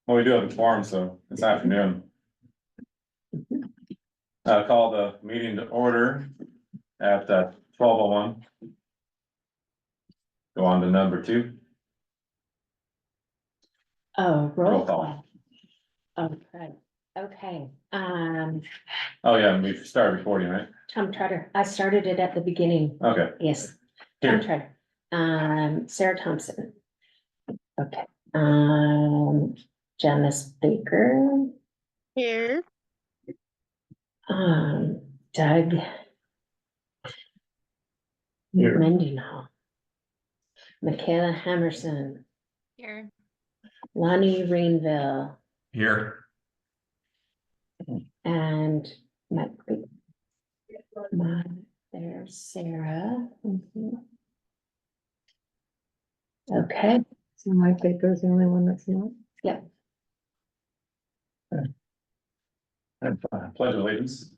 Well, we do have a forum, so it's afternoon. Call the meeting to order at 12:01. Go on to number 2. Oh, Roll roll call. call. Okay, Oh, yeah, and we've started recording, right? Tom Trotter, I started it at the beginning, Okay, yes. Tom here, Trotter, Sarah Thompson. Okay, Janice Baker, Here. Doug. Here. Mendenhall. Michaela Hammerson, Here. Lonnie Rainville, here. and there's Sarah. Mhm. Okay, So Mike Baker's the only one that's not. And pledge allegiance.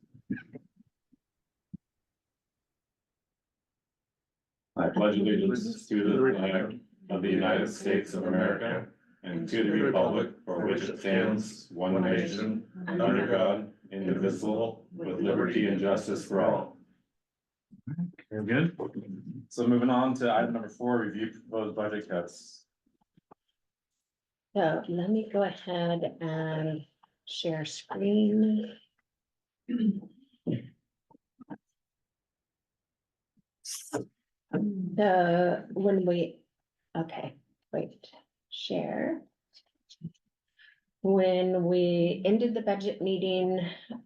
I pledge allegiance to the flag of the United States of America and to the republic for which it stands, one nation, under God, indivisible, with liberty and justice for all. Very good. So moving on to item number 4, review proposed budget cuts. so let me go ahead and share screen. Share. When we ended the budget meeting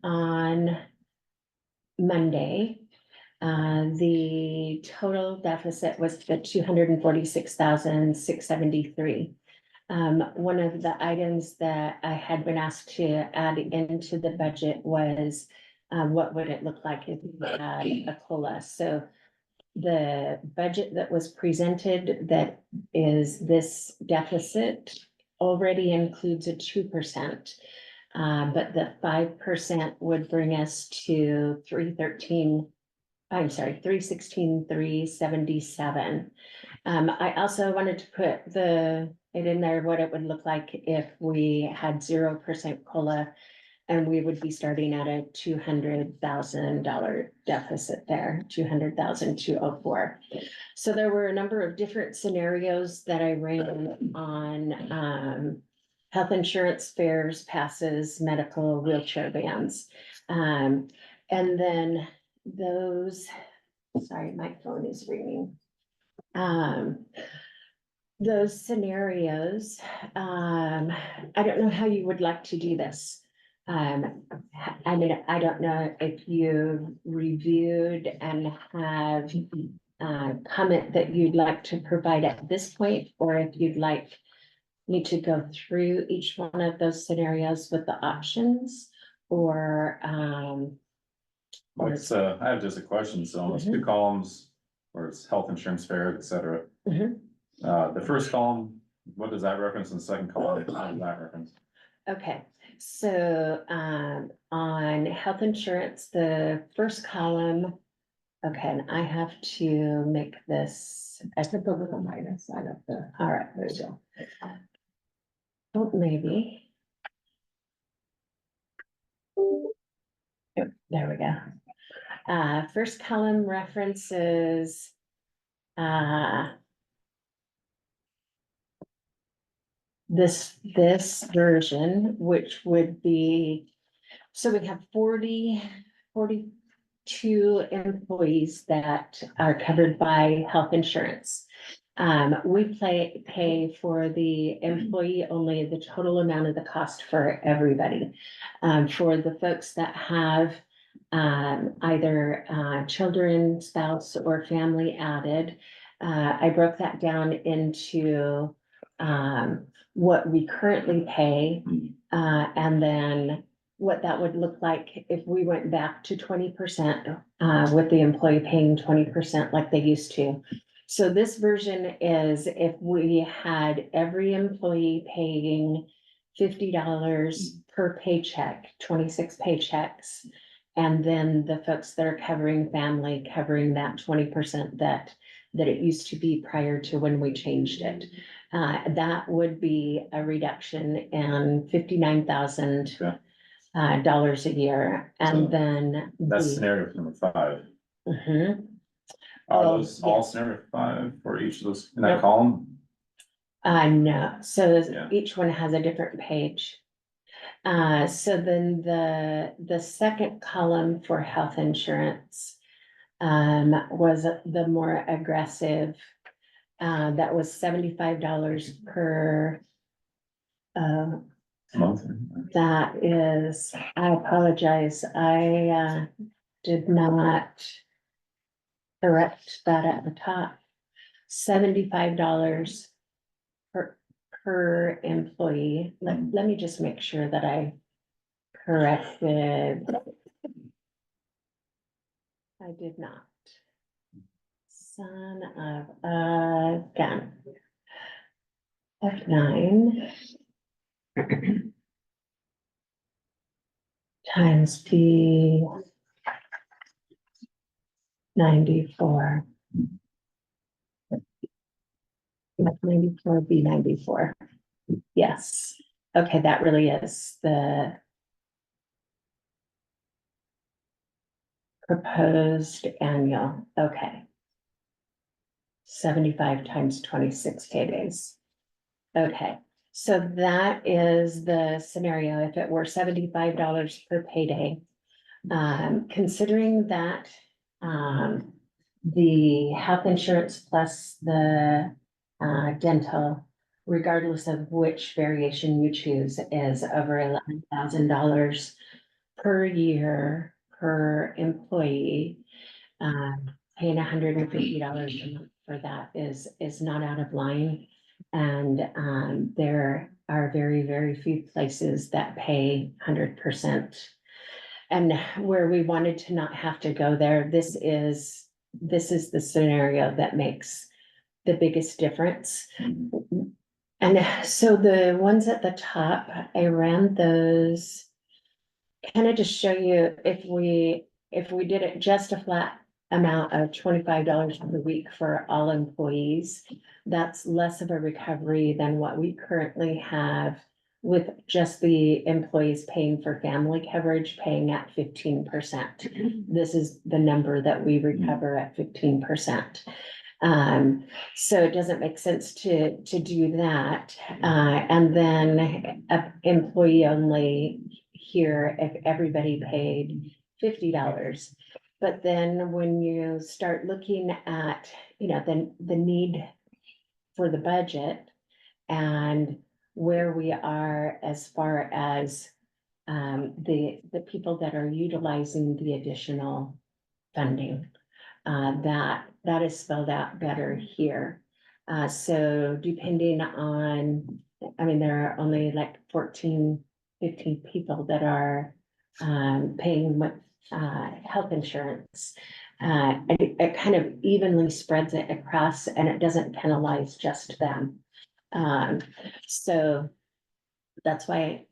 on Monday, the total deficit was the 246,673. One of the items that I had been asked to add into the budget was, what would it look like if we had a COLA? So the budget that was presented, that is this deficit, already includes a 2%. But the 5% would bring us to 316,377. I also wanted to put it in there, what it would look like if we had 0% COLA. And we would be starting at a $200,000 deficit there, 200,204. So there were a number of different scenarios that I ran on health insurance, fares, passes, medical, wheelchair vans. And then sorry, my phone is ringing. Those scenarios, I don't know how you would like to do this. I mean, I don't know if you reviewed and have comment that you'd like to provide at this point, or if you'd like me to go through each one of those scenarios with the options, or Well, I have just a question, so it's 2 columns, where it's health insurance, fare, et cetera. Mhm. The first column, what does that reference, and the second column, how does that reference? Okay, so on health insurance, the first column. Okay, and I have to make this as a little minus side of the, all right, there you go. Oh, maybe. Yep, there we go. First column references. This version, which would be, so we have 42 employees that are covered by health insurance. We pay for the employee only the total amount of the cost for everybody. For the folks that have either children, spouse, or family added, I broke that down into what we currently pay, and then what that would look like if we went back to 20%, with the employee paying 20% like they used to. So this version is if we had every employee paying $50 per paycheck, 26 paychecks. And then the folks that are covering family, covering that 20% that it used to be prior to when we changed it. That would be a reduction in $59,000 dollars a year, So and then. That's the- scenario number 5. Mhm. Are Oh, those all yes. scenario 5 for each of those in that Nope. column? No, so Yeah. each one has a different page. So then the second column for health insurance was the more aggressive. That was $75 per. Month? That is, I apologize, I did not correct that at the top. $75 per employee. Let me just make sure that I corrected. I did not. Son of a gun. F9. Times P. 94. F94, B 94. Yes. Okay, that really is the proposed annual. Okay. 75 times 26 paydays. Okay, so that is the scenario if it were $75 per payday. Considering that, the health insurance plus the dental, regardless of which variation you choose, is over $11,000 per year per employee. Paying $150 a month for that is not out of line. And there are very, very few places that pay 100%. And where we wanted to not have to go there, this is the scenario that makes the biggest difference. And so the ones at the top, I ran those kind of to show you if we did it just a flat amount of $25 per week for all employees, that's less of a recovery than what we currently have with just the employees paying for family coverage, paying at 15%. This is the number that we recover at 15%. So it doesn't make sense to do that. And then employee only here, if everybody paid $50. But then when you start looking at, the need for the budget and where we are as far as the people that are utilizing the additional funding, that is spelled out better here. So depending on, there are only like 14, 15 people that are paying with health insurance. It kind of evenly spreads it across and it doesn't penalize just them. So that's why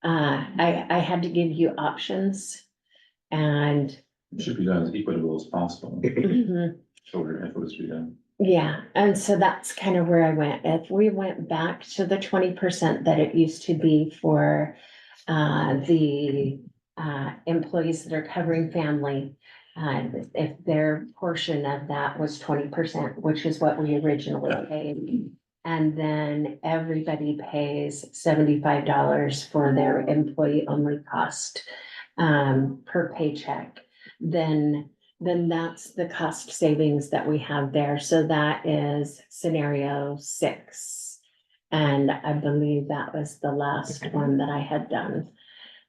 I had to give you options and It should be done as equitable as possible. Shorter if it was to be done. yeah, and so that's kind of where I went. If we went back to the 20% that it used to be for the employees that are covering family, if their portion of that was 20%, which is what we originally paid. And then everybody pays $75 for their employee only cost per paycheck, then that's the cost savings that we have there. So that is scenario 6. And I believe that was the last one that I had done.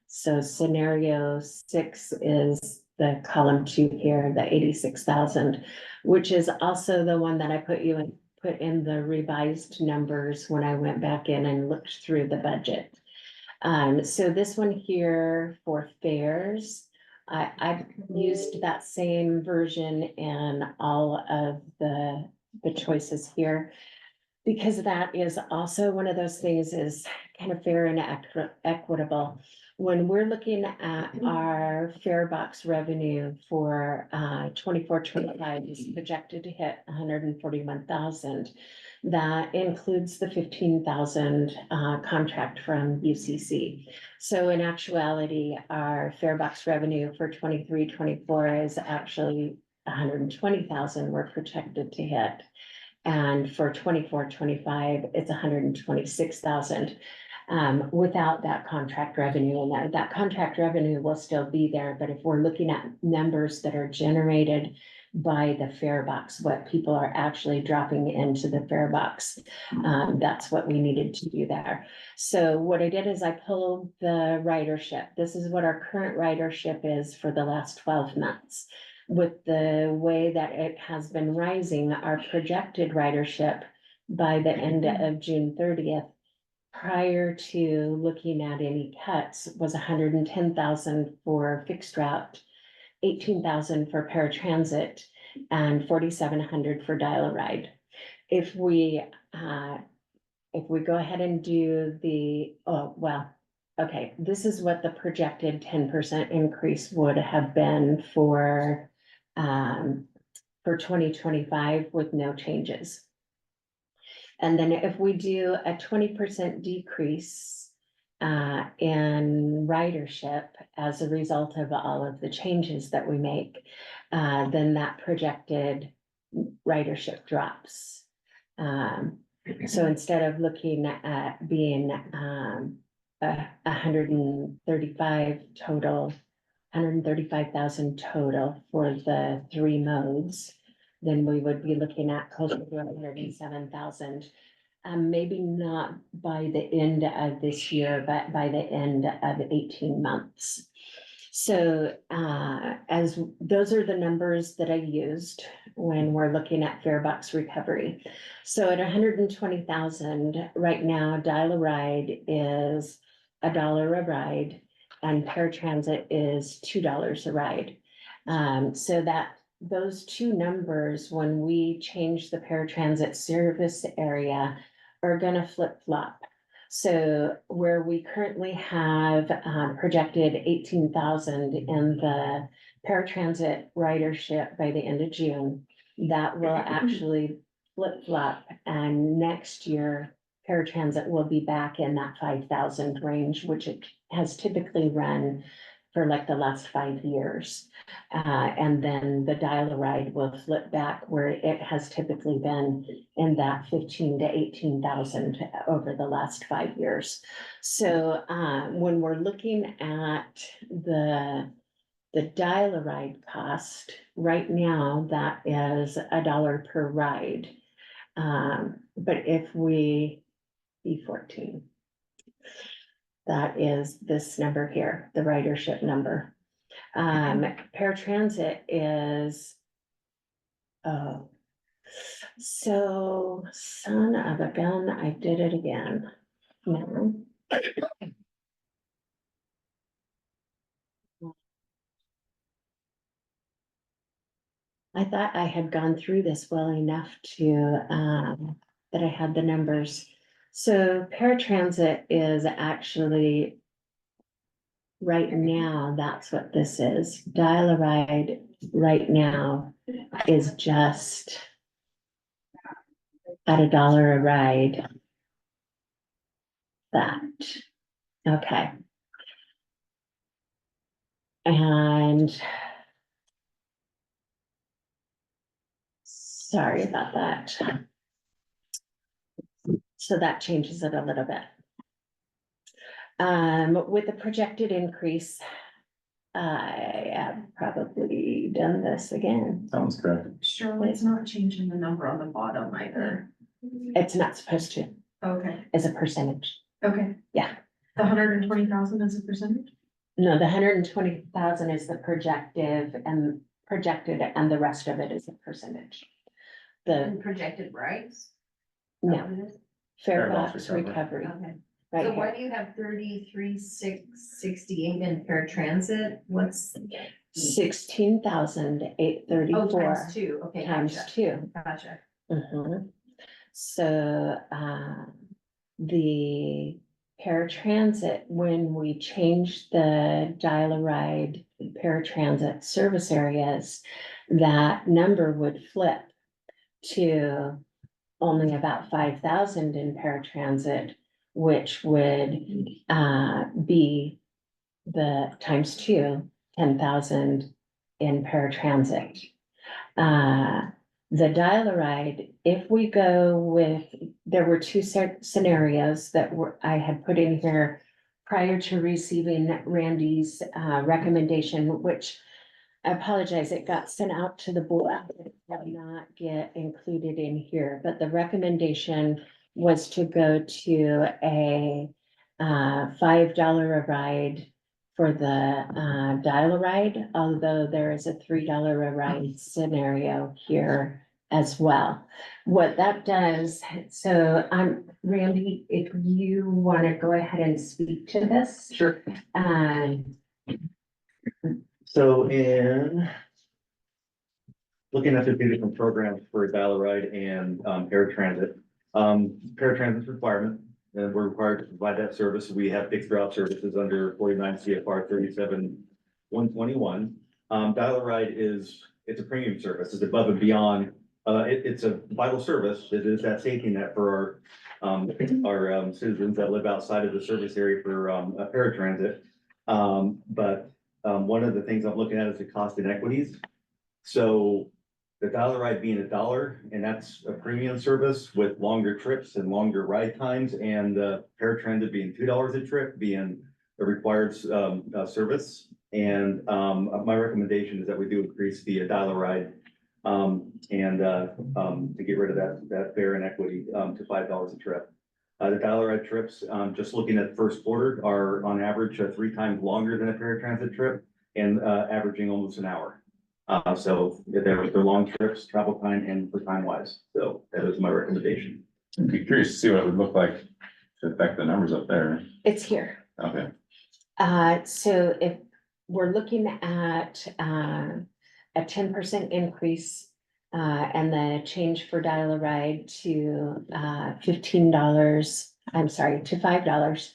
So scenario 6 is the column 2 here, the 86,000, which is also the one that I put in the revised numbers when I went back in and looked through the budget. So this one here for fares, I've used that same version in all of the choices here. because that is also one of those things is kind of fair and equitable. When we're looking at our fare box revenue for 24-25 is projected to hit 141,000. That includes the 15,000 contract from UCC. So in actuality, our fare box revenue for 23-24 is actually 120,000 we're projected to hit. And for 24-25, it's 126,000 without that contract revenue. And that contract revenue will still be there, but if we're looking at numbers that are generated by the fare box, what people are actually dropping into the fare box, that's what we needed to do there. So what I did is I pulled the ridership. This is what our current ridership is for the last 12 months. With the way that it has been rising, our projected ridership by the end of June 30th, prior to looking at any cuts, was 110,000 for fixed route, 18,000 for paratransit, and 4,700 for dial-a-ride. If we go ahead and do okay, this is what the projected 10% increase would have been for 2025 with no changes. And then if we do a 20% decrease in ridership as a result of all of the changes that we make, then that projected ridership drops. So instead of looking at being 135,000 total for the three modes, then we would be looking at closer to 107,000. Maybe not by the end of this year, but by the end of 18 months. So as those are the numbers that I used when we're looking at fare box recovery. So at 120,000 right now, dial-a-ride is $1 a ride and paratransit is $2 a ride. So that those two numbers, when we change the paratransit service area, are gonna flip-flop. So where we currently have projected 18,000 in the paratransit ridership by the end of June, that will actually flip-flop, and next year paratransit will be back in that 5,000 range, which it has typically run for like the last 5 years. And then the dial-a-ride will flip back where it has typically been in that 15 to 18,000 over the last 5 years. So when we're looking at the dial-a-ride cost, right now, that is $1 per ride. But if we B14, that is this number here, the ridership number. Paratransit is, so son of a gun, I did it again. No. I thought I had gone through this well enough to, that I had the numbers. So paratransit is actually, right now, that's what this is. Dial-a-ride right now is just at $1 a ride. That, okay. And sorry about that. So that changes it a little bit. With the projected increase, I have probably done this again. Sounds correct. Surely it's not changing the number on the bottom either. It's not supposed to, Okay, as a percentage. okay. Yeah. The 120,000 is a percentage? No, the 120,000 is the projected, and the rest of it is a percentage. The, Projected rights? no, fare Fare box box recovery. recovery, Okay, right so why here. do you have 33,668 in paratransit? What's? 16,834 Oh, times two, okay, times gotcha, 2. gotcha. Mhm. So, the paratransit, when we changed the dial-a-ride paratransit service areas, that number would flip to only about 5,000 in paratransit, which would be the times two, 10,000 in paratransit. The dial-a-ride, if we go with, there were two scenarios that I had put in here prior to receiving Randy's recommendation, which I apologize, it got sent out to the board, it did not get included in here, but the recommendation was to go to a $5 a ride for the dial-a-ride, although there is a $3 a ride scenario here as well. What that does, so Randy, if you want to go ahead and speak to this. Sure. Um, So in looking at the two different programs for dial-a-ride and paratransit, paratransit's requirement, and we're required to provide that service. We have fixed route services under 49 CFR 37-121. Dial-a-ride it's a premium service. It's above and beyond. It's a vital service. It is that safety net for our citizens that live outside of the service area for a paratransit. But one of the things I'm looking at is the cost inequities. So the dial-a-ride being $1, and that's a premium service with longer trips and longer ride times, and paratransit being $2 a trip, being a required service. And my recommendation is that we do increase the dial-a-ride and to get rid of that fare inequity to $5 a trip. The dial-a-ride trips, just looking at first quarter, are on average 3 times longer than a paratransit trip and averaging almost an hour. So they're long trips, travel time and for time wise. So that is my recommendation. I'd be curious to see what it would look like to affect the numbers up there. It's here. Okay, So if we're looking at a 10% increase and the change for dial-a-ride to $15, I'm sorry, to $5,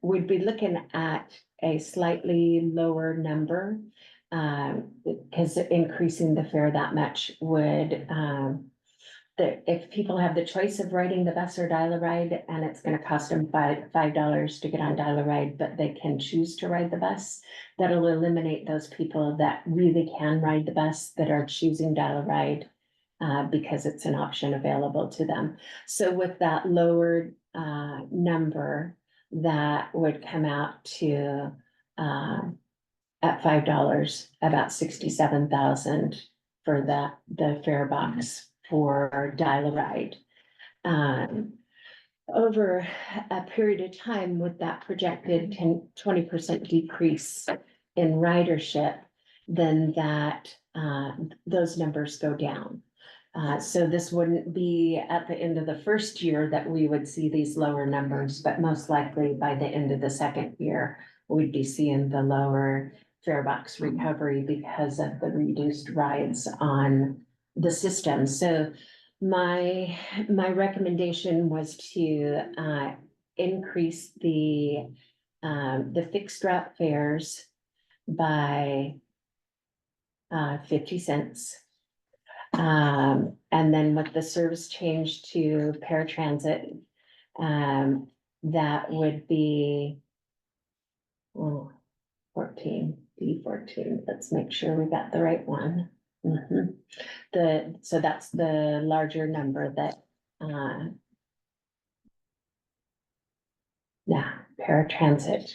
we'd be looking at a slightly lower number. Because increasing the fare that much would, that if people have the choice of riding the bus or dial-a-ride, and it's gonna cost them $5 to get on dial-a-ride, but they can choose to ride the bus, that'll eliminate those people that really can ride the bus that are choosing dial-a-ride because it's an option available to them. So with that lowered number, that would come out to at $5, about 67,000 for the fare box for dial-a-ride. Over a period of time with that projected 20% decrease in ridership, then that those numbers go down. So this wouldn't be at the end of the first year that we would see these lower numbers, but most likely by the end of the second year, we'd be seeing the lower fare box recovery because of the reduced rides on the system. So my recommendation was to increase the fixed route fares by 50 cents. And then with the service change to paratransit, that would be 14, let's make sure we got the right one. So that's the larger number that, paratransit.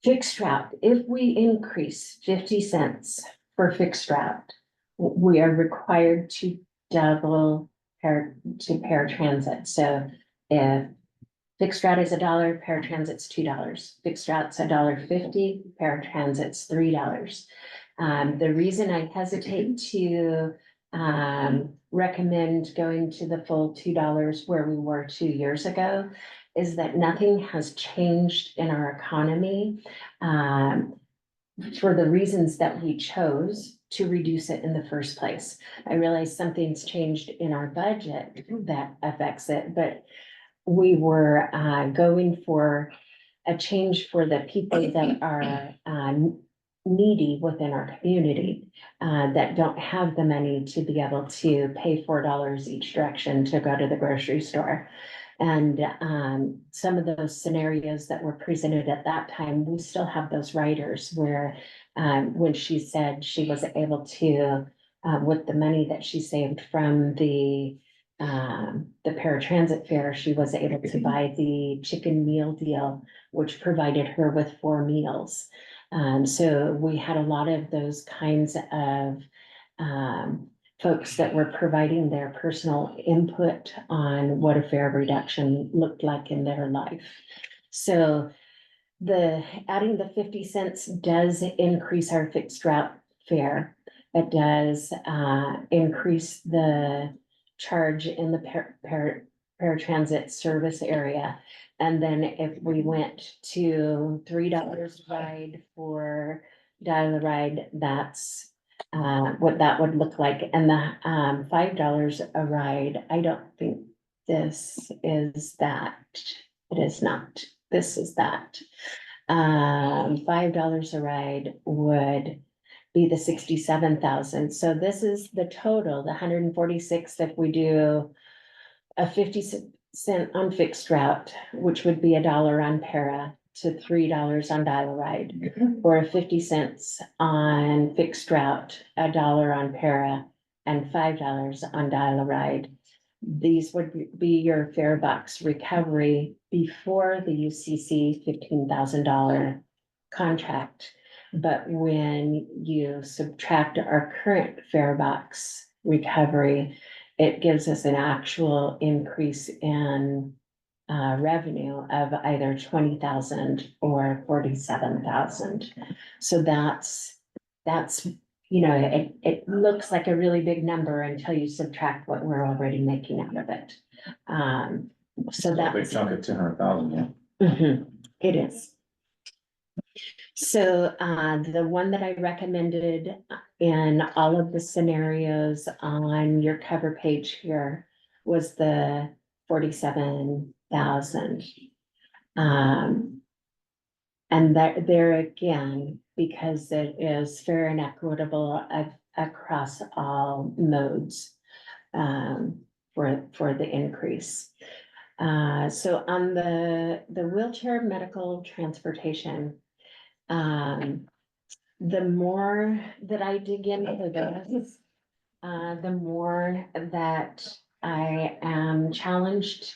Fixed route, if we increase 50 cents for fixed route, we are required to double to paratransit. So if fixed route is $1, paratransit's $2. Fixed route's $1.50, paratransit's $3. The reason I hesitate to recommend going to the full $2 where we were 2 years ago is that nothing has changed in our economy for the reasons that we chose to reduce it in the first place. I realize something's changed in our budget that affects it, but we were going for a change for the people that are needy within our community, that don't have the money to be able to pay $4 each direction to go to the grocery store. And some of those scenarios that were presented at that time, we still have those riders where when she said she was able to, with the money that she saved from the paratransit fare, she was able to buy the chicken meal deal, which provided her with 4 meals. So we had a lot of those kinds of folks that were providing their personal input on what a fare reduction looked like in their life. So adding the 50 cents does increase our fixed route fare. It does increase the charge in the paratransit service area. And then if we went to $3 ride for Dial-A-Ride, that's what that would look like. And the $5 a ride, I don't think this is that. It is not. This is that. $5 a ride would be the 67,000. So this is the total, the 146, if we do a 50 cent on fixed route, which would be $1 on para to $3 on Dial-A-Ride, or a 50 cents on fixed route, $1 on para and $5 on Dial-A-Ride. These would be your fare box recovery before the UCC $15,000 contract. But when you subtract our current fare box recovery, it gives us an actual increase in revenue of either 20,000 or 47,000. So that's, you know, it looks like a really big number until you subtract what we're already making out of it. So Big that's. chunk of 200,000, yeah. Mhm, it is. So the one that I recommended in all of the scenarios on your cover page here was the 47,000. And that there again, because it is fair and equitable across all modes for the increase. So on the wheelchair medical transportation, the more that I dig into this, the more that I am challenged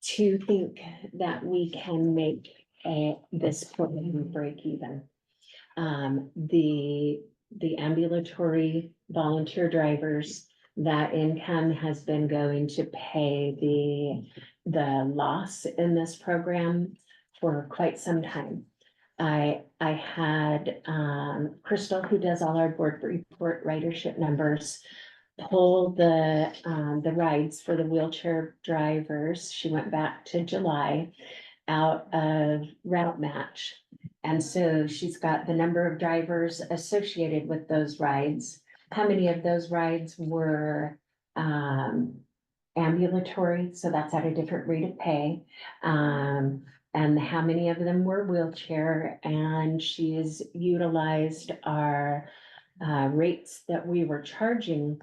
to think that we can make this program break even. The ambulatory volunteer drivers, that income has been going to pay the loss in this program for quite some time. I had Crystal, who does all our board report ridership numbers, pull the rides for the wheelchair drivers. She went back to July out of Route Match. And so she's got the number of drivers associated with those rides. How many of those rides were ambulatory? So that's at a different rate of pay. And how many of them were wheelchair, and she's utilized our rates that we were charging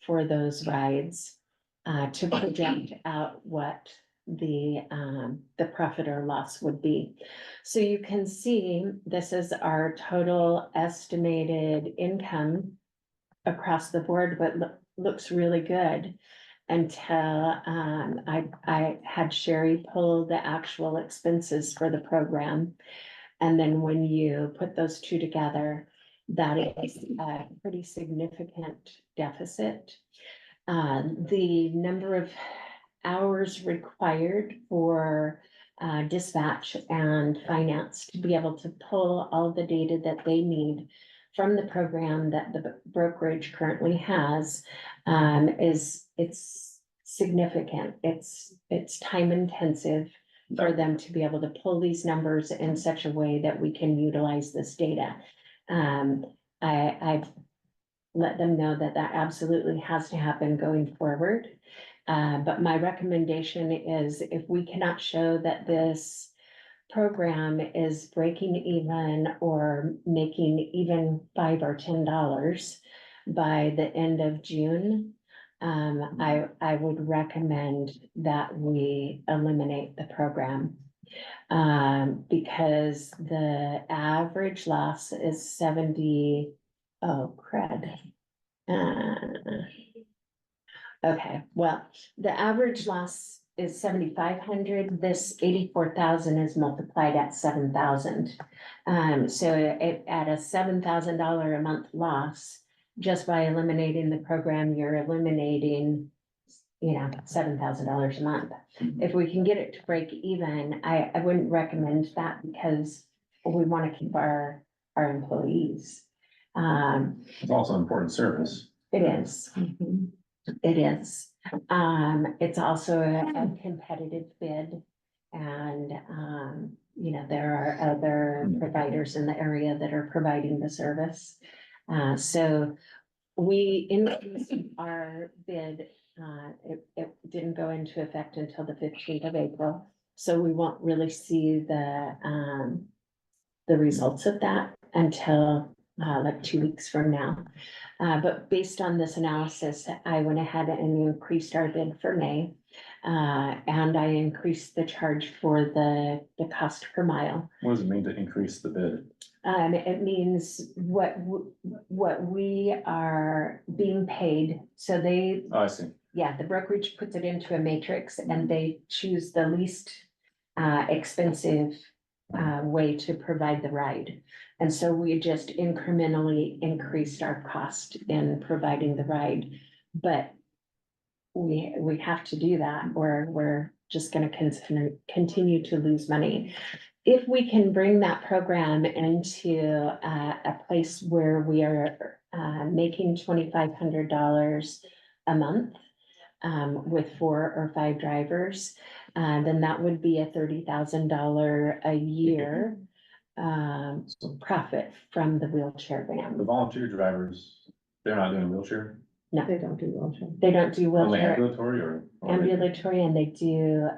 for those rides to project out what the profit or loss would be. So you can see this is our total estimated income across the board, but looks really good until I had Sherry pull the actual expenses for the program. And then when you put those two together, that is a pretty significant deficit. The number of hours required for dispatch and finance to be able to pull all the data that they need from the program that the brokerage currently has it's significant. It's time intensive for them to be able to pull these numbers in such a way that we can utilize this data. I've let them know that that absolutely has to happen going forward. But my recommendation is if we cannot show that this program is breaking even or making even $5 or $10 by the end of June, I would recommend that we eliminate the program. Because the average loss is 70, oh crud. Okay, well, the average loss is 7,500. This 84,000 is multiplied at 7,000. So at a $7,000 a month loss, just by eliminating the program, you're eliminating, $7,000 a month. If we can get it to break even, I wouldn't recommend that because we want to keep our employees. It's also an important service. It is. Mhm. It is. It's also a competitive bid. And, there are other providers in the area that are providing the service. So we increased our bid. It didn't go into effect until the 15th of April. So we won't really see the results of that until like 2 weeks from now. But based on this analysis, I went ahead and increased our bid for May. And I increased the charge for the cost per mile. What does it mean to increase the bid? It means what we are being paid. So they, Oh, I see. yeah, the brokerage puts it into a matrix and they choose the least expensive way to provide the ride. And so we just incrementally increased our cost in providing the ride. But we have to do that or we're just gonna continue to lose money. If we can bring that program into a place where we are making $2,500 a month with 4 or 5 drivers, then that would be a $30,000 a year profit from the wheelchair The van. volunteer drivers, they're not doing wheelchair, They don't do wheelchair. They don't do only wheelchair ambulatory or? ambulatory and they do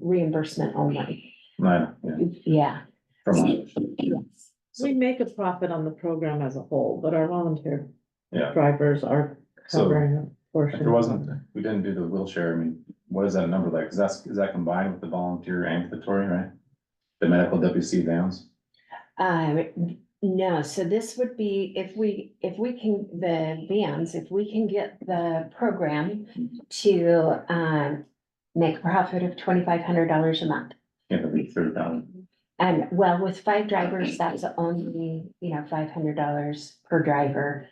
reimbursement only. No, yeah, Yeah. from others. Yes. We make a profit on the program as a whole, but our volunteer Yeah, drivers are So, covering a portion. if there wasn't, we didn't do the wheelchair, I mean, what is that number like? Is that combined with the volunteer ambulatory, right? The medical WC vans? No, so this would be, if we can, the vans, if we can get the program to make a profit of $2,500 a month. Yeah, that'd be 30,000. And well, with 5 drivers, that's only, $500 per driver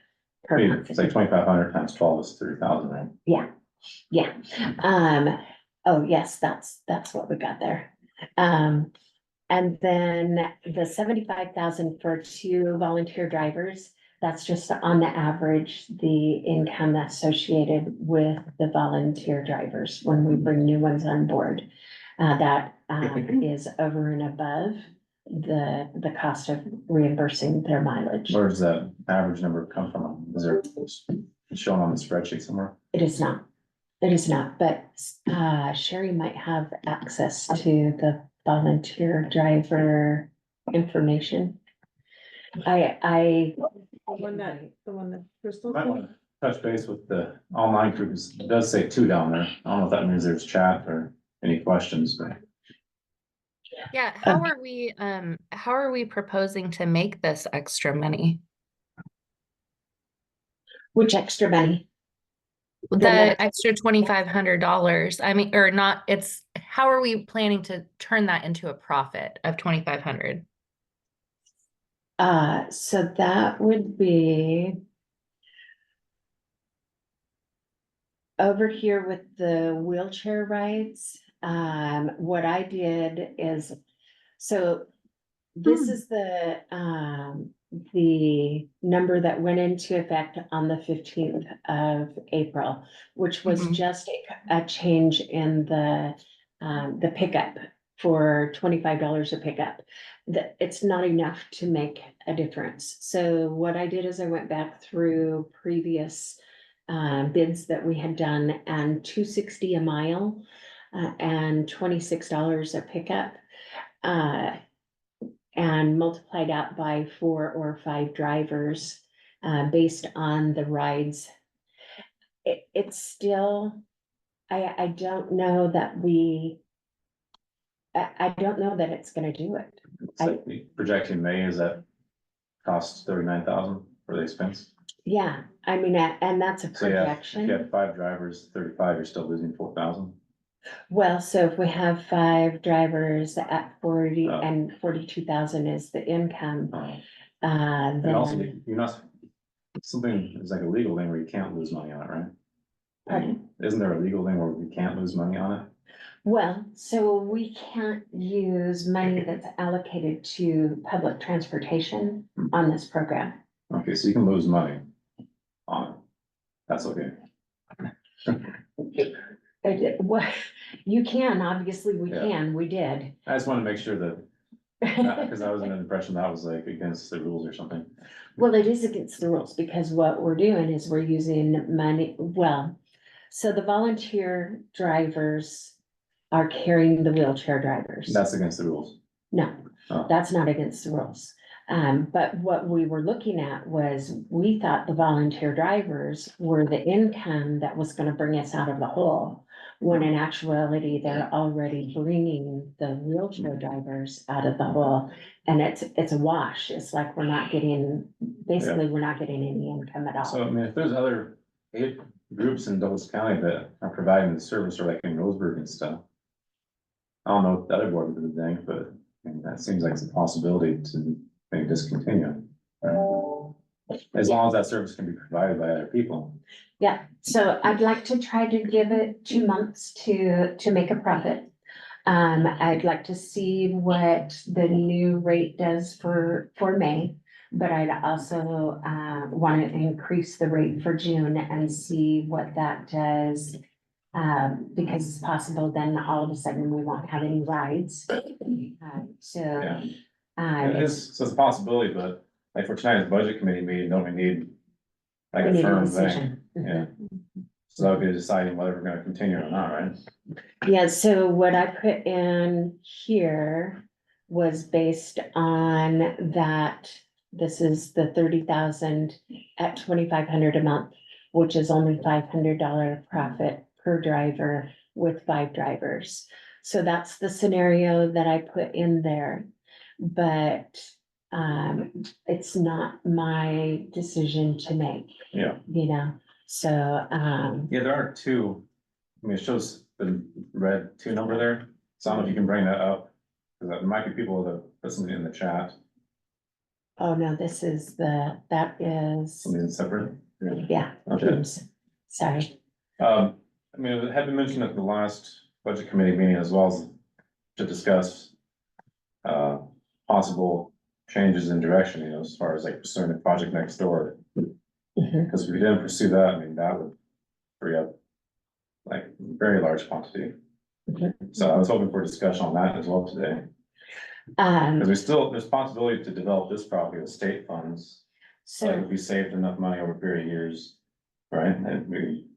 per month. It's like 2,500 times 12 is 30,000, right? Yeah. Oh, yes, that's what we got there. And then the 75,000 for 2 volunteer drivers, that's just on the average, the income associated with the volunteer drivers when we bring new ones on board. That is over and above the cost of reimbursing their mileage. Where does that average number come from? Is there, it's shown on the spreadsheet somewhere? It is not. It is not, but Sherry might have access to the volunteer driver information. The one that Crystal. Might want to touch base with the online groups. It does say 2 down there. I don't know if that means there's chat or any questions, but Yeah, how are we proposing to make this extra money? Which extra money? The extra $2,500, I mean, or not, how are we planning to turn that into a profit of 2,500? So that would be over here with the wheelchair rides. What I did is, so this is the number that went into effect on the 15th of April, which was Mhm. just a change in the pickup for $25 a pickup. That it's not enough to make a difference. So what I did is I went back through previous bids that we had done, and $260 a mile and $26 a pickup. And multiplied out by 4 or 5 drivers based on the rides. It's still, I don't know that I don't know that it's gonna do it. So projecting May is that cost 39,000 for the expense? Yeah, I mean, and that's a So yeah, if you projection. have 5 drivers, 35, you're still losing 4,000. Well, so if we have 5 drivers at 40 Oh. and 42,000 is the income, And also, then, you're not, something is like a legal thing where you can't lose money on it, right? pardon? Isn't there a legal thing where we can't lose money on it? Well, so we can't use money that's allocated to public transportation on this program. Okay, so you can lose money on it. That's okay. What, you can, obviously we Yeah. can, we did. I just want to make sure that, because I was under the impression that was like against the rules or something. Well, it is against the rules because what we're doing is we're using money, well, so the volunteer drivers are carrying the wheelchair drivers. That's against the rules. No, Oh. that's not against the rules. But what we were looking at was, we thought the volunteer drivers were the income that was gonna bring us out of the hole. When in actuality, they're already bringing the wheelchair drivers out of the hole. And it's a wash. It's like we're not getting, basically, we're not getting any income at So, I all. mean, if there's other aid groups in Douglas County that are providing the service, or like in Roseburg and stuff. I don't know what the other board would think, but I mean, that seems like it's a possibility to maybe discontinue. As long as that service can be provided by other people. Yeah, so I'd like to try to give it 2 months to make a profit. I'd like to see what the new rate does for May. But I'd also, want to increase the rate for June and see what that does. Because it's possible then all of a sudden we won't have any rides. So, Yeah. It it's, is, so it's a possibility, but like for tonight's budget committee meeting, don't we need like we a need a firm thing? decision. Yeah. So that would be deciding whether we're gonna continue or not, right? Yeah, so what I put in here was based on that, this is the 30,000 at 2,500 a month, which is only $500 profit per driver with 5 drivers. So that's the scenario that I put in there. But it's not my decision to make. Yeah. You know, so Yeah, there are 2, I mean, it shows the red 2 number there, so I don't know if you can bring that up. Cause there might be people that put something in the chat, oh no, this is that is, something that's separate. yeah, Okay. oops, sorry. I mean, it had been mentioned at the last budget committee meeting as well as to discuss. Possible changes in direction, you know, as far as like pursuing the project next door. Mhm. Because if we didn't pursue that, I mean, that would free up. Like very large quantity. Mhm. So I was hoping for discussion on that as well today, because there's possibility to develop this property with state funds. Like So, if we saved enough money over a period of years, right, and we,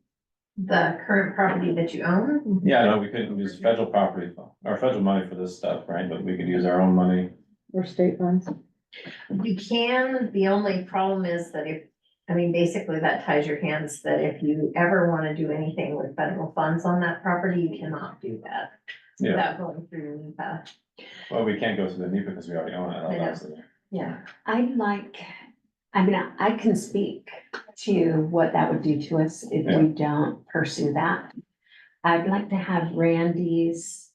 The current property that you own? yeah, no, we couldn't use federal property, or federal money for this stuff, right, but we could use our own money. Or state funds. You can, the only problem is that if, I mean, basically that ties your hands, that if you ever wanna do anything with federal funds on that property, you cannot do that. Yeah, Without going through NEPA. well, we can't go through the NEPA because we already own it, I know. obviously. Yeah. I'd like, I mean, I can speak to what that would do to us if we don't pursue that. I'd like to have Randy's,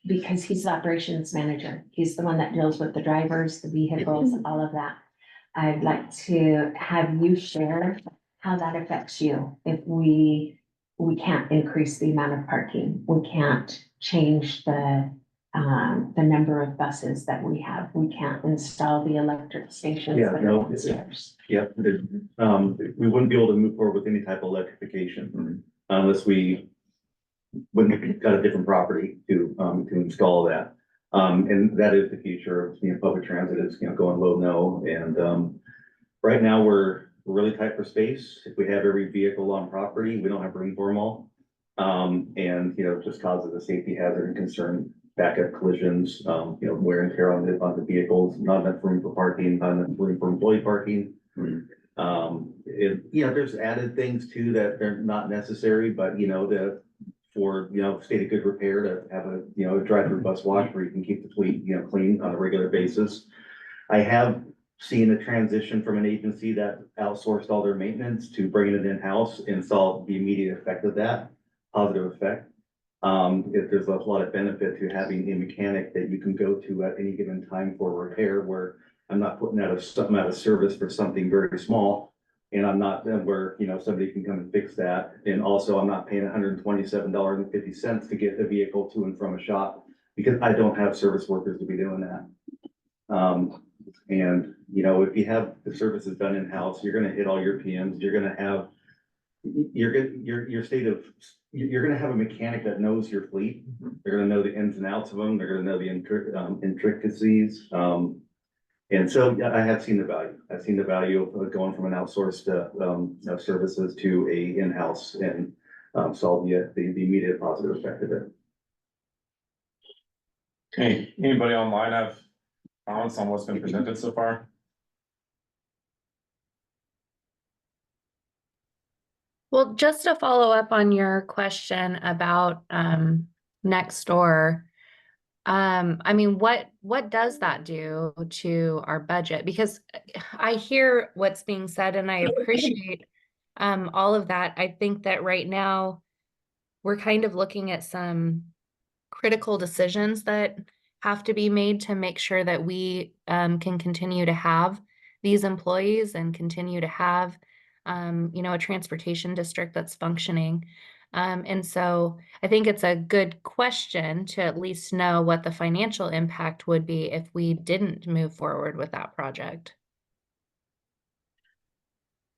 because he's the operations manager. He's the one that deals with the drivers, the vehicles, all of that. I'd like to have you share how that affects you if we can't increase the amount of parking. We can't change the number of buses that we have. We can't install the electric stations Yeah, that no, are downstairs. Yep, we wouldn't be able to move forward with any type of electrification unless we. When we got a different property to install that. And that is the future of, public transit is, going low, no, and, right now we're really tight for space. If we have every vehicle on property, we don't have room for them all. And, it just causes a safety hazard and concern, backup collisions, wear and tear on the vehicles, not enough room for parking, not enough room for employee parking. There's added things too that they're not necessary, but state of good repair to have a drive-through bus wash where you can keep the fleet, clean on a regular basis. I have seen a transition from an agency that outsourced all their maintenance to bringing it in-house and saw the immediate effect of that, positive effect. If there's a lot of benefit to having a mechanic that you can go to at any given time for repair, where I'm not putting something out of service for something very small. And I'm not, where, somebody can come and fix that. And also I'm not paying $127.50 to get the vehicle to and from a shop because I don't have service workers to be doing that. And, if you have the services done in-house, you're gonna hit all your PMs, you're gonna have, you're gonna have a mechanic that knows your fleet. They're gonna know the ins and outs of them, they're gonna know the intricacies. And so, yeah, I have seen the value. I've seen the value of going from an outsourced, services to a in-house and, saw the immediate positive effect of it. Hey, anybody online have comments on what's been presented so far? Well, just to follow up on your question about next door. I mean, what does that do to our budget? Because I hear what's being said and I appreciate all of that. I think that right now we're kind of looking at some critical decisions that have to be made to make sure that we can continue to have these employees and continue to have a transportation district that's functioning. And so I think it's a good question to at least know what the financial impact would be if we didn't move forward with that project.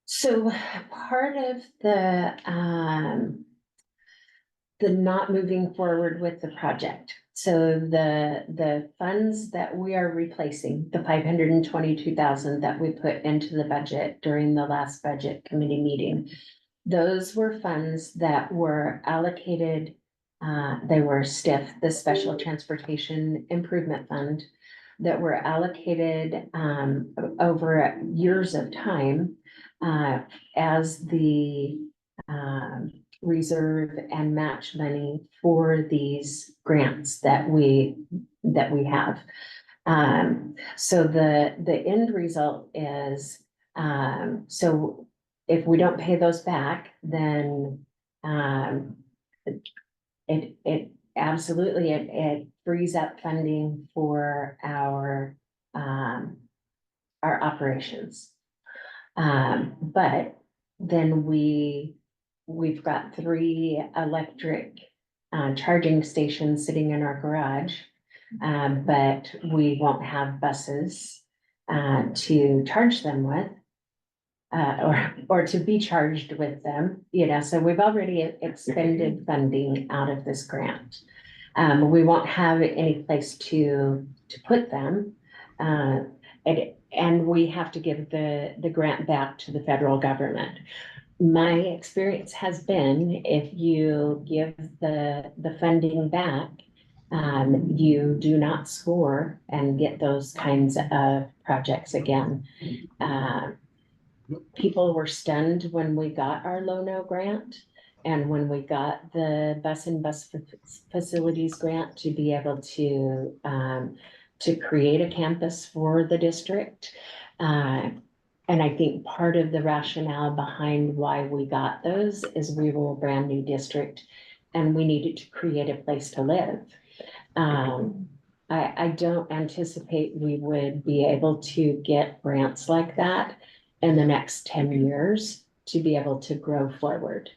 So part of the not moving forward with the project. So the funds that we are replacing, the 522,000 that we put into the budget during the last budget committee meeting, those were funds that were allocated, they were STIF, the Special Transportation Improvement Fund, that were allocated over years of time as the reserve and match money for these grants that we have. So the end result is, so if we don't pay those back, then it absolutely, it frees up funding for our operations. But then we've got 3 electric charging stations sitting in our garage. But we won't have buses to charge them with. Or to be charged with them, so we've already expended funding out of this grant. We won't have any place to put them. And we have to give the grant back to the federal government. My experience has been, if you give the funding back, you do not score and get those kinds of projects again. People were stunned when we got our Low-No grant and when we got the bus and bus facilities grant to be able to create a campus for the district. And I think part of the rationale behind why we got those is we were a brand new district and we needed to create a place to live. I don't anticipate we would be able to get grants like that in the next 10 years to be able to grow forward.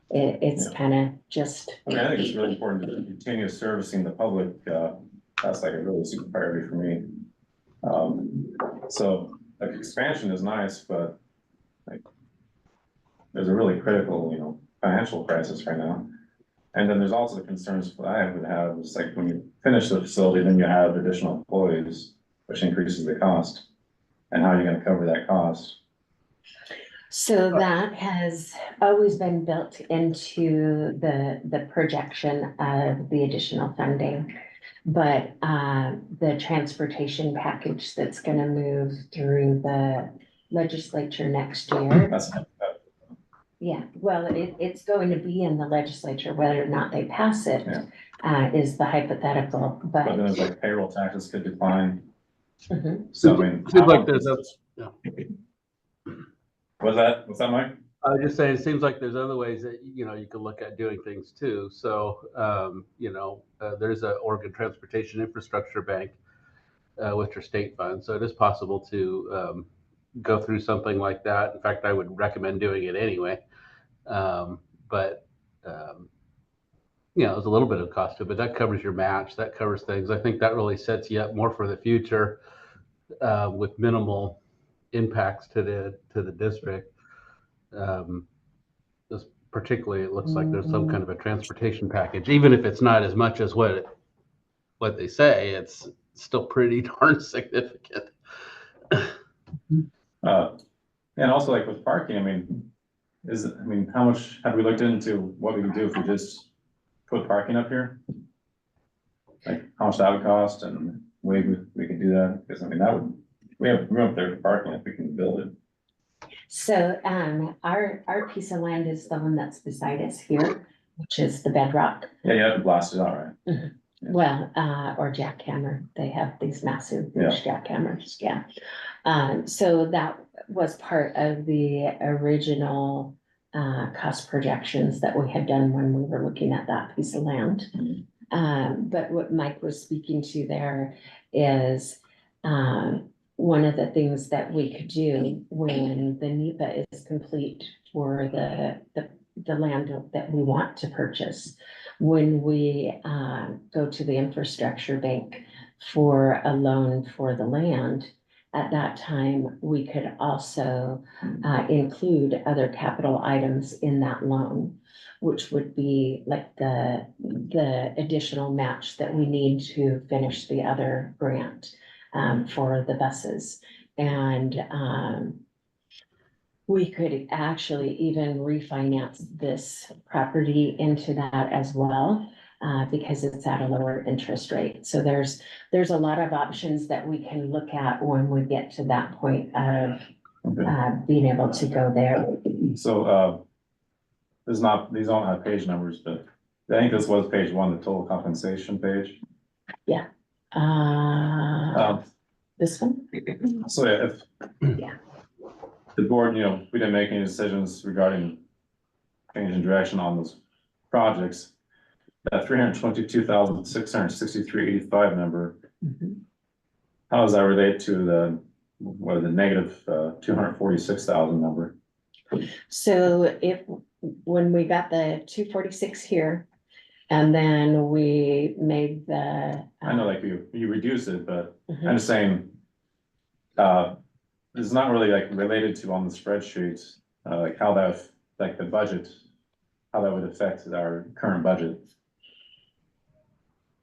It's kind of just. I mean, I think it's really important to continue servicing the public. That's like a really super priority for me. So like expansion is nice, but like there's a really critical, financial crisis right now. And then there's also the concerns that I would have is like when you finish the facility, then you have additional employees, which increases the cost. And how are you gonna cover that cost? So that has always been built into the projection of the additional funding. But the transportation package that's gonna move through the legislature next year. That's, Yeah, well, it's going to be in the legislature, whether or not they pass it, Yeah. is the hypothetical, but then but. it's like payroll taxes could decline, Mhm. so I mean. Seems like there's What's that, Mike? I was just saying, it seems like there's other ways that, you could look at doing things too. So, there's a Oregon Transportation Infrastructure Bank, which are state funds. So it is possible to go through something like that. In fact, I would recommend doing it anyway. But there's a little bit of cost to it, but that covers your match. That covers things. I think that really sets you up more for the future with minimal impacts to the district. Just particularly, it looks like there's some kind of a transportation package, even if it's not as much as what they say, it's still pretty darn significant. And also like with parking, I mean, how much, have we looked into what we could do if we just put parking up here? Like how much that would cost and way we could do that, because I mean, we have room up there for parking if we can build it. So, our piece of land is the one that's beside us here, which is the bedrock. Yeah, you have to blast it out, right? Well, or jackhammer, they have these massive huge jackhammers, yeah. So that was part of the original cost projections that we had done when we were looking at that piece of land. But what Mike was speaking to there is one of the things that we could do when the NEPA is complete for the land that we want to purchase. When we go to the infrastructure bank for a loan for the land, at that time, we could also include other capital items in that loan, which would be like the additional match that we need to finish the other grant for the buses. And we could actually even refinance this property into that as well, because it's at a lower interest rate. So there's a lot of options that we can look at when we get to that point of being able to go there. So, these don't have page numbers, but I think this was page one, the total compensation page. This one? So yeah, Yeah. the board, we didn't make any decisions regarding change in direction on those projects. That 322,663.85 number, Mhm. how does that relate to the negative 246,000 number? So when we got the 246 here, and then we made the. I know like you reduced it, but Mhm. I'm just saying, it's not really like related to on the spreadsheet, like how that, like the budget, how that would affect our current budget.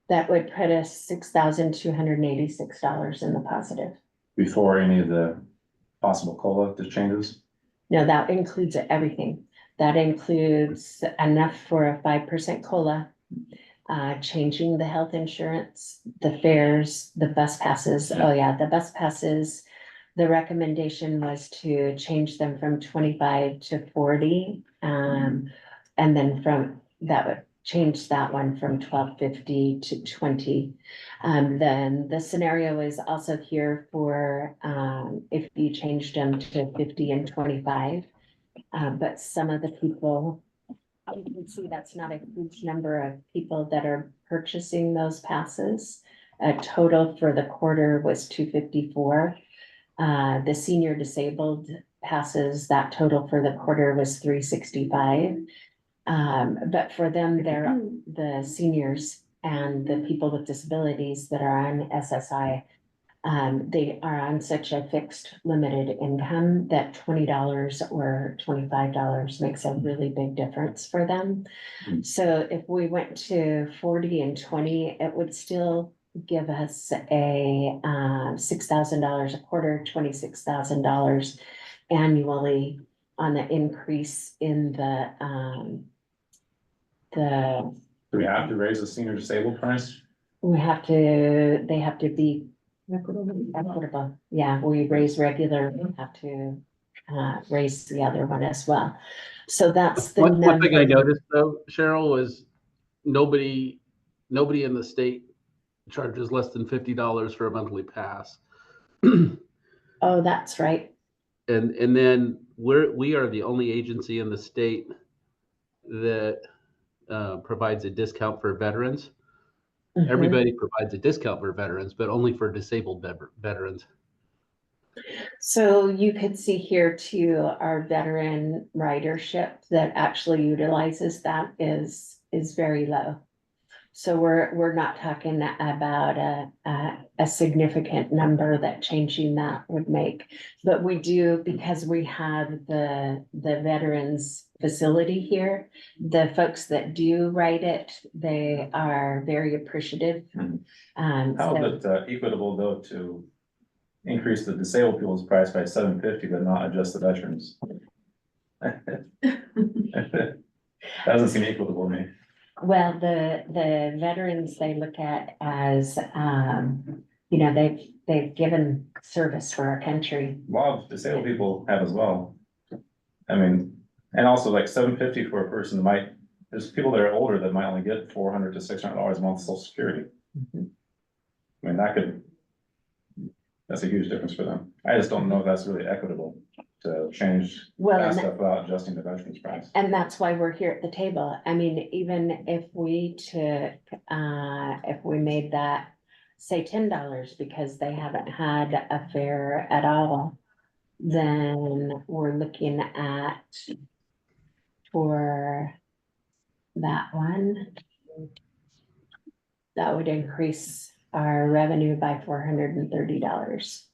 That would put us $6,286 in the positive. Before any of the possible COLA changes. No, that includes everything. That includes enough for a 5% COLA, changing the health insurance, the fares, the bus passes. Oh yeah, the bus passes. The recommendation was to change them from 25 to 40. And then from that would change that one from 1250 to 20. Then the scenario is also here for if you changed them to 50 and 25. But some of the people, you can see that's not a huge number of people that are purchasing those passes. A total for the quarter was 254. The senior disabled passes, that total for the quarter was 365. But for them, they're the seniors and the people with disabilities that are on SSI. They are on such a fixed limited income that $20 or $25 makes a really big difference for them. Mm. So if we went to 40 and 20, it would still give us a $6,000 a quarter, $26,000 annually on the increase in the Do we have to raise the senior disabled price? they have to be equitable. Yeah, we raise regular, we have to raise the other one as well. So that's the One thing I number. noticed though, Cheryl, was nobody in the state charges less than $50 for a monthly pass. Oh, that's right. And then we are the only agency in the state that provides a discount for veterans. Mhm. Everybody provides a discount for veterans, but only for disabled veterans. So you could see here too, our veteran ridership that actually utilizes that is very low. So we're not talking about a significant number that changing that would make. But we do, because we have the veterans facility here, the folks that do ride it, they are very appreciative. Mhm. Um, How so- is it equitable though to increase the disabled people's price by $750, but not adjust the veterans? Doesn't seem equitable to me. Well, the veterans they look at as, they've given service for our country. A lot of disabled people have as well. I mean, and also like $750 for a person that might, there's people that are older that might only get $400 to $600 a month social security. Mhm. I mean, that's a huge difference for them. I just don't know if that's really equitable to change Well, that and stuff without adjusting the veterans price. And that's why we're here at the table. I mean, even if we took, if we made that, say $10 because they haven't had a fare at all, then we're looking at for that one. That would increase our revenue by $430.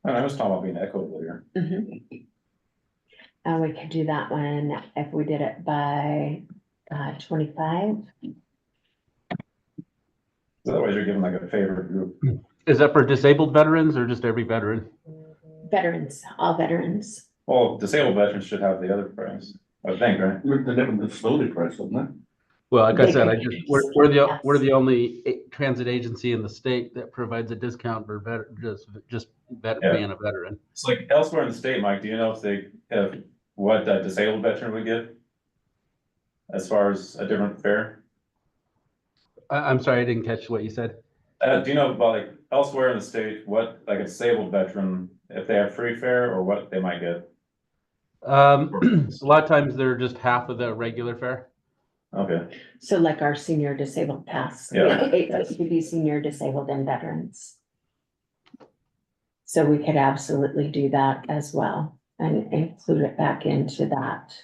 And I was talking about being equitable here. And we could do that one if we did it by 25. Otherwise, you're giving like a favored group. Is that for disabled veterans or just every veteran? Veterans, all veterans. Well, disabled veterans should have the other price, I think, right? The different disability price, isn't it? Well, like I said, we're Yes. the only transit agency in the state that provides a discount for being a veteran. It's like elsewhere in the state, Mike, do you know if they have what a disabled veteran would get? As far as a different fare? I'm sorry, I didn't catch what you said. Do you know about like elsewhere in the state, what like a disabled veteran, if they have free fare or what they might get? A lot of times they're just half of the regular fare. Okay, So like our senior disabled pass. Yeah. It would be senior disabled and veterans. So we could absolutely do that as well and include it back into that.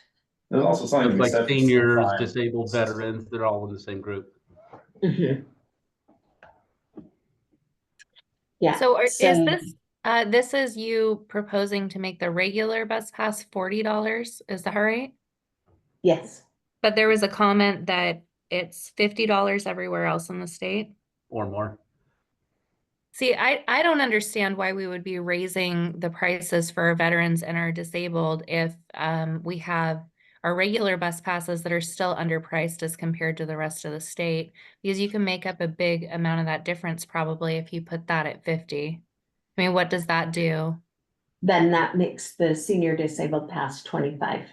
there's also something. to It's be like said for seniors, fine. disabled veterans, they're all in the same group. Yeah. So is this is you proposing to make the regular bus pass $40? Is that right? Yes, But there was a comment that it's $50 everywhere else in the state. Or more. See, I don't understand why we would be raising the prices for our veterans and our disabled if we have our regular bus passes that are still underpriced as compared to the rest of the state, because you can make up a big amount of that difference probably if you put that at 50. I mean, what does that do? then that makes the senior disabled pass 25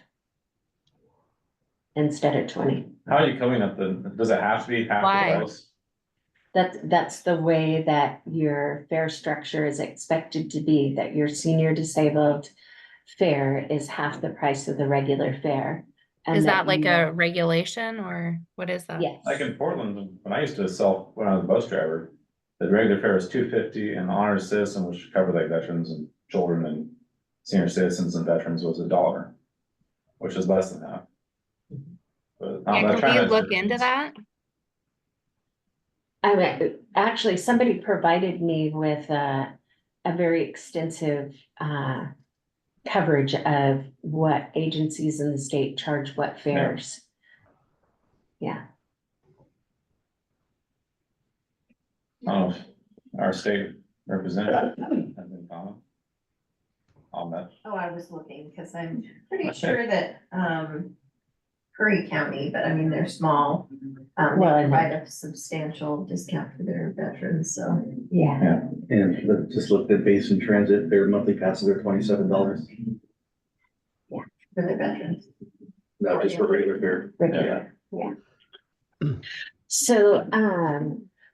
instead of 20. How are you coming up does it have to be half Why? the price? That's the way that your fare structure is expected to be, that your senior disabled fare is half the price of the regular fare. and Is that like you- a regulation or what is that? Yes. Like in Portland, when I used to sell, when I was a bus driver, the regular fare was $2.50 and honor citizen, which covered like veterans and children and senior citizens and veterans was $1, which is less than that. But I'm Yeah, trying can we to- look into that? I mean, actually, somebody provided me with a very extensive coverage of what agencies in the state charge what fares. Yeah, I don't know if our state representative has any comment on that. Oh, I was looking, because I'm pretty sure that, Curry County, but I mean, they're small. They Well, I know. provide a substantial discount for their veterans, so. yeah. And just looked at Basin Transit, their monthly passes are $27, For their veterans. not just for regular fare. Regular, yeah. So,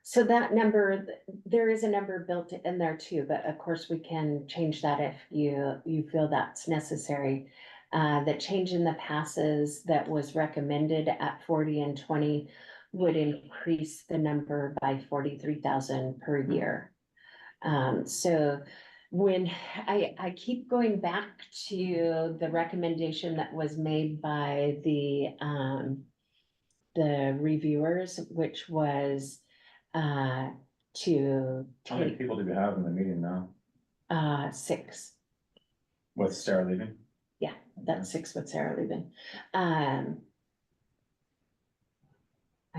so that number, there is a number built in there too, but of course we can change that if you feel that's necessary. The change in the passes that was recommended at 40 and 20 would increase the number by 43,000 per year. So when I keep going back to the recommendation that was made by the reviewers, which was to How many take people do we have in the meeting now 6. with Sarah leaving? That's 6 with Sarah leaving. I'm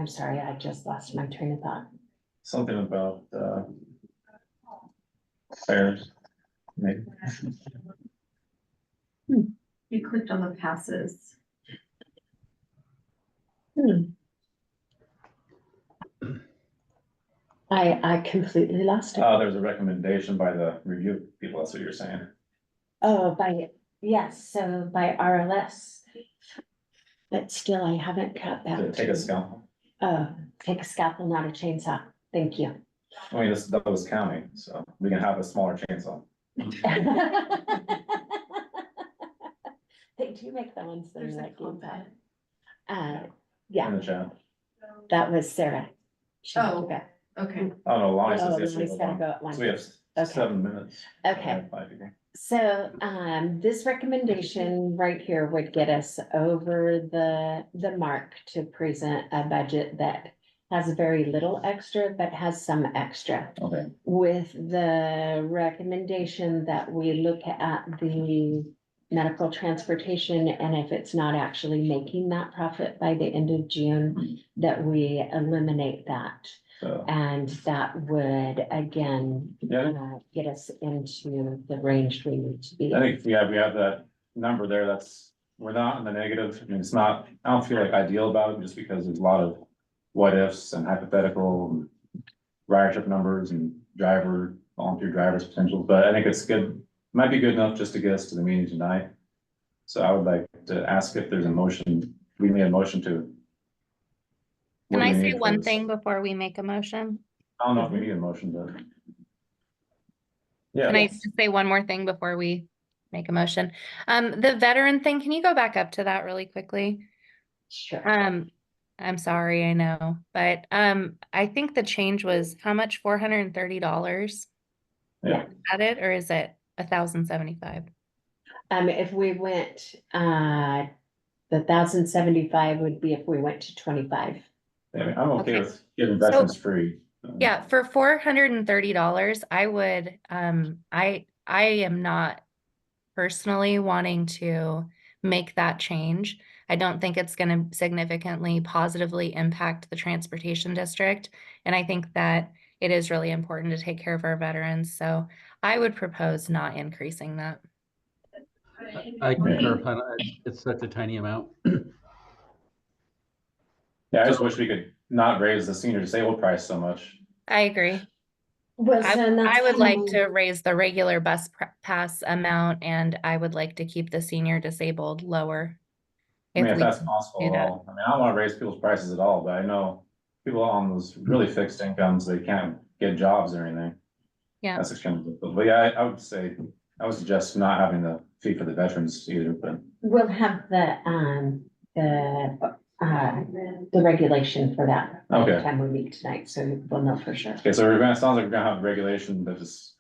sorry, I just lost my train of thought. Something about fares, maybe. You clicked on the passes. I completely lost it. There's a recommendation by the review people, that's what you're saying. Oh, yes, so by RLS. But still, I haven't cut To that. take a scalpel. Take a scalpel, not a chainsaw. Thank you. I mean, that was county, so we can have a smaller chainsaw. They do make the ones that are There's a like. comment. In Yeah, the chat. that was Sarah. She Oh. forgot. Okay. Oh, no, Lonnie Oh, says yes. we Lonnie's have gotta one. go at one. So we have Okay. 7 minutes. Okay. 5 people. So, this recommendation right here would get us over the mark to present a budget that has very little extra, but has some extra. Okay, With the recommendation that we look at the medical transportation, and if it's not actually making that profit by the end of June, that we eliminate that. so, And that would, again, yeah, get us into the range we need to be. I think we have that number there, we're not in the negative, I mean, it's not, I don't feel like ideal about it, just because there's a lot of what ifs and hypothetical and ridership numbers and volunteer drivers potential, but I think it's good, might be good enough just to get us to the meeting tonight. So I would like to ask if there's a motion, we made a motion to. What Can do I we say need for one this? thing before we make a motion? I don't know if we need a motion, but. Yeah. Can I just say one more thing before we make a motion? The veteran thing, can you go back up to that really quickly? Sure. I'm sorry, I know, but I think the change was how much? $430? Yeah. At it, or is it 1,075? If we went, the 1,075 would be if we went to 25. I mean, I'm okay Okay. with giving veterans free. Yeah, for $430, I would, I am not personally wanting to make that change. I don't think it's going to significantly positively impact the transportation district. And I think that it is really important to take care of our veterans. So I would propose not increasing that. I concur, Hannah. It's such a tiny amount. Yeah, I just wish we could not raise the senior disabled price so much. I agree. Well, I would like to raise the regular bus pass amount, and I would like to keep the senior disabled lower. I mean, if we that's can possible do at that. all. I mean, I don't wanna raise people's prices at all, but I know people on those really fixed incomes, they can't get jobs or anything. Yeah. That's extremely difficult. But yeah, I would say, I would suggest not having the fee for the veterans either, but. We'll have the regulation for that. By the Okay. time we meet tonight, so we'll know for sure. Okay, so it sounds like we're gonna have a regulation that just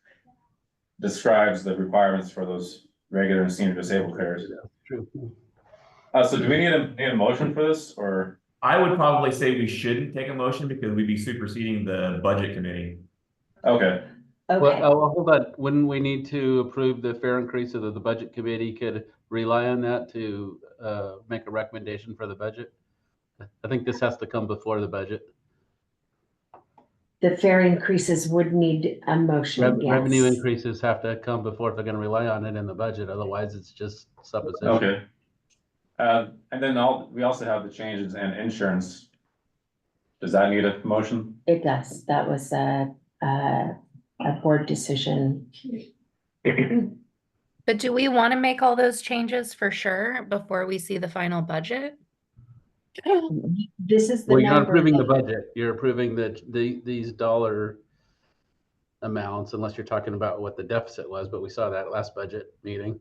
describes the requirements for those regular and senior disabled fares. True. So do we need a motion for this, or I would probably say we shouldn't take a motion because we'd be superseding the budget committee. Okay, Well, Okay, hold on, wouldn't we need to approve the fare increase so that the budget committee could rely on that to make a recommendation for the budget? I think this has to come before the budget. the fare increases would need a motion, Revenue yes. increases have to come before if they're gonna rely on it in the budget, otherwise it's just supposition. okay. And then we also have the changes in insurance. Does that need a motion? It does. That was a board decision. But do we want to make all those changes for sure before we see the final budget? This is the Well, you're not number approving the that- budget, you're approving these dollar amounts, unless you're talking about what the deficit was, but we saw that last budget meeting.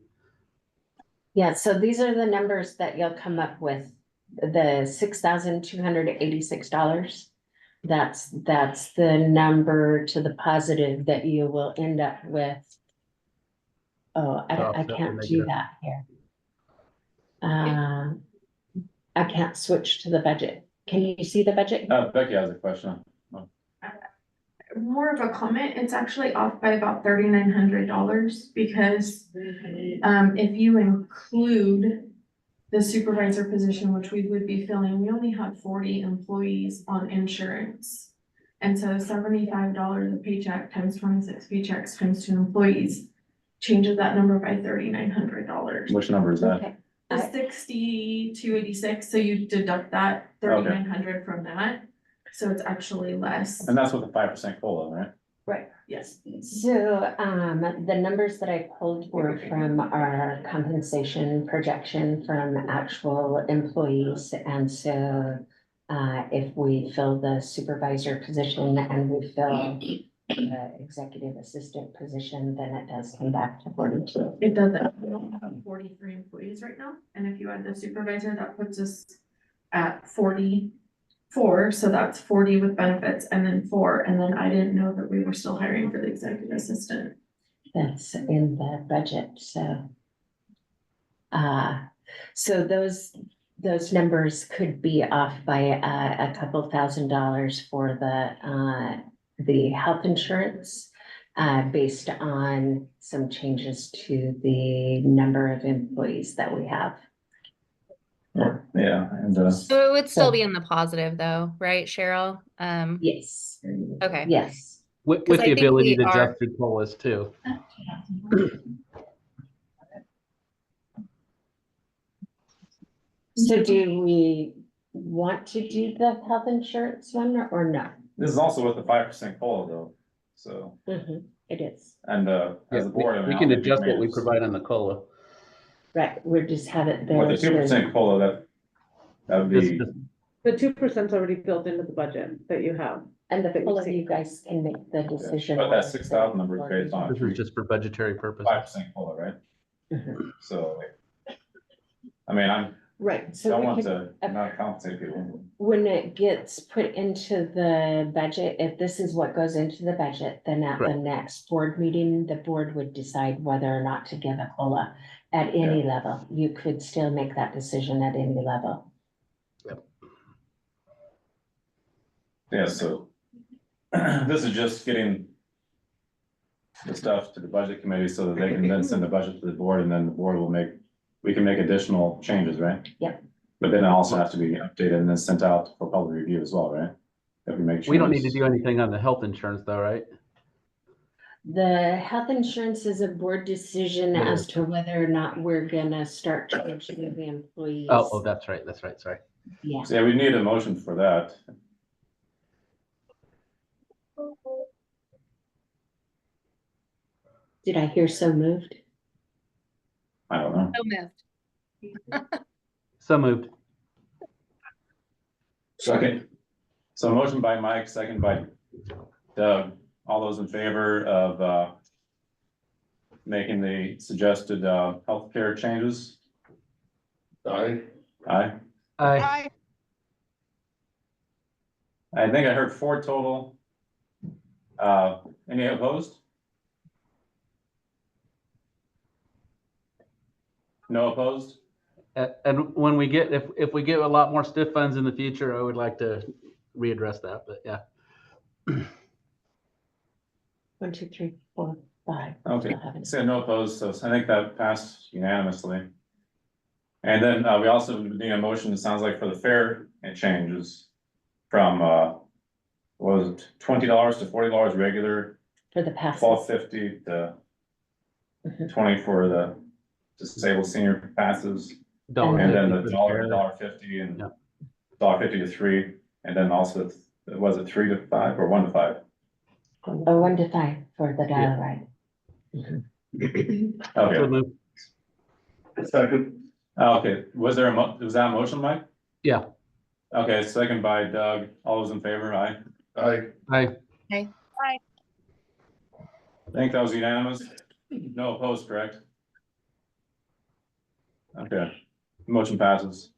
Yeah, so these are the numbers that you'll come up with. The $6,286. That's the number to the positive that you will end up with. Oh, I Offset the can't do negative. that here. I can't switch to the budget. Can you see the budget? Becky has a question. More of a comment, it's actually off by about $3,900 because if you include the supervisor position, which we would be filling, we only have 40 employees on insurance. And so $75 a paycheck times 26 paychecks times 2 employees changes that number by $3,900. Which number is that? Okay. The 6,286, so you deduct that Okay. 3,900 from that, so it's actually less. And that's with the 5% COLA, right? Right. Yes. So, the numbers that I pulled were from our compensation projection from actual employees. And so, if we fill the supervisor position and we fill the executive assistant position, then it does come back to 42. It doesn't, we only have 43 employees right now, and if you add the supervisor, that puts us at 44, so that's 40 with benefits and then 4, and then I didn't know that we were still hiring for the executive assistant. That's in the budget, so. So those numbers could be off by a couple $1,000s for the health insurance. Based on some changes to the number of employees that we have. Yeah, and, So it would still be in the positive though, right, Cheryl? Yes. Okay. Yes. With 'Cause I the think ability we to are- adjust through COLAs too. So do we want to do the health insurance one or no? this is also with the 5% COLA though, so, It is. and, as a board. I mean, We I'll can make adjust what we changes. provide on the COLA. Right, we'll just have it there. With the so- 2% COLA, that would This- be, this- The 2% already built into the budget that you have. And the full of you guys can make the decision. but that 6,000 number is based on This is just for budgetary purposes. 5% COLA, right? Mhm. So, I mean, I Right, so don't we want can, to not compensate people. when it gets put into the budget, if this is what goes into the budget, then at the Right. next board meeting, the board would decide whether or not to give a COLA at any level. You could still make that decision at any level. Yeah, so this is just getting the stuff to the budget committee so that they can then send the budget to the board and then the board will we can make additional changes, right? Yep. But then it also has to be updated and then sent out for public review as well, right? If we make changes. We don't need to do anything on the health insurance though, right? The health insurance is a board decision It as is. to whether or not we're gonna start charging the employees. Oh, that's right, sorry. Yeah, So yeah, we need a motion for that. did I hear so moved? I don't know. So moved. So moved. Second. So motion by Mike, second by Doug. All those in favor of making the suggested healthcare changes? Aye. Aye. Aye. I think I heard 4 total. Any opposed? No opposed? And when we get, if we get a lot more stiff funds in the future, I would like to readdress that, but yeah. 1, 2, 3, 4, 5. Okay, Still haven't- so no opposed, so I think that passed unanimously. And then, we also need a motion, it sounds like, for the fare and changes from, what was it, $20 to $40 regular, For the past. $12.50 to Mhm. 20 for the disabled senior passes, and then the $1.50 and Yeah. $1.50 to 3, and then also, was it 3 to 5 or 1 to 5? 1 to 5 for the dial ride. So Okay, moved. Second. okay, was that a motion, Mike? Yeah. Okay, second by Doug, all those in favor, aye? Aye. Hi. I think that was unanimous, no opposed, correct? Okay, motion passes.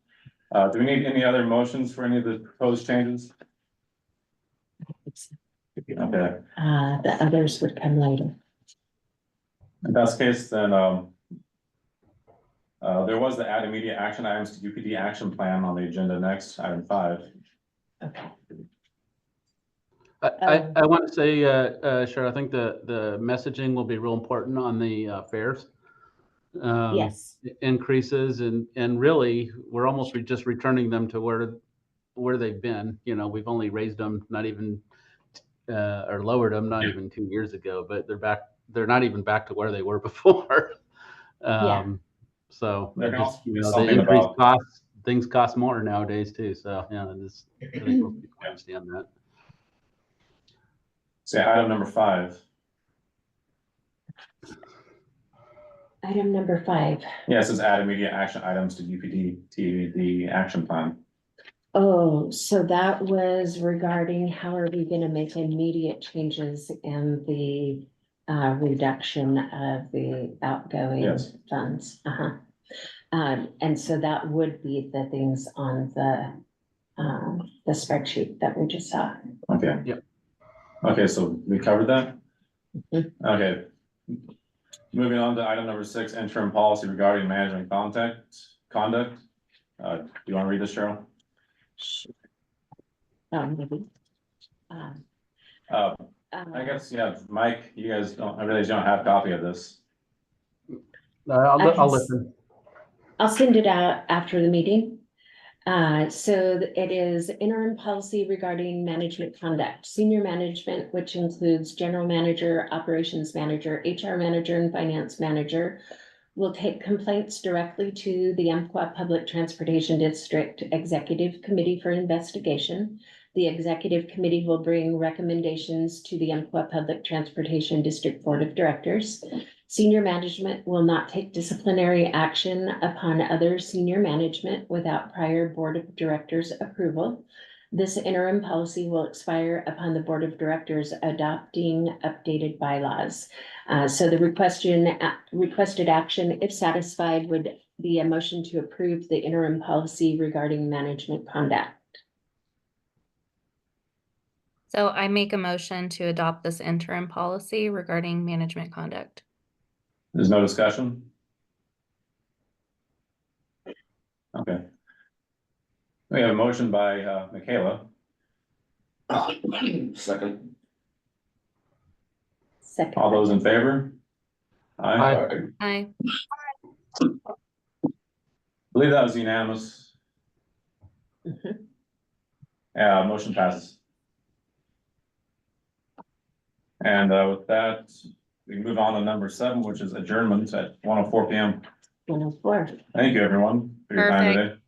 Do we need any other motions for any of the proposed changes? Okay, The others would come later. in best case, then, there was the add immediate action items to UPD action plan on the agenda next, item 5. Okay. I want to say, Cheryl, I think the messaging will be real important on the fares. Yes. Increases and really, we're almost just returning them to where they've been. You know, we've only raised them, not even, or lowered them, not even 2 years ago, but they're not even back to where they were before. Yeah. So There can just, also be you know, the something increased about- costs, things cost more nowadays too. So, yeah, I think most people understand that. So item number 5. Item number 5. Yeah, it says add immediate action items to UPD TD action plan. Oh, so that was regarding how are we gonna make immediate changes in the reduction of the outgoing Yes. funds? And so that would be the things on the spreadsheet that we just saw. Okay. Yep. Okay, so we covered that? Mhm. Okay. Moving on to item number 6, interim policy regarding management conduct. Do you want to read this, Cheryl? Maybe. I guess, yeah, Mike, you guys don't, I realize you don't have a copy of this. I'll listen. I'll send it out after the meeting. So it is interim policy regarding management conduct, senior management, which includes general manager, operations manager, HR manager, and finance manager, will take complaints directly to the Umpqua Public Transportation District Executive Committee for investigation. The executive committee will bring recommendations to the Umpqua Public Transportation District Board of Directors. Senior management will not take disciplinary action upon other senior management without prior Board of Directors approval. This interim policy will expire upon the Board of Directors adopting updated bylaws. So the requested action, if satisfied, would be a motion to approve the interim policy regarding management conduct. So I make a motion to adopt this interim policy regarding management conduct. There's no discussion? Okay. We have a motion by Michaela. Second. Second. All those in favor? I Aye. believe that was unanimous. Mhm. Yeah, motion passes. And with that, we move on to number 7, which is adjournment at 1:04 PM. 104. Thank you, everyone, for your time Perfect. today.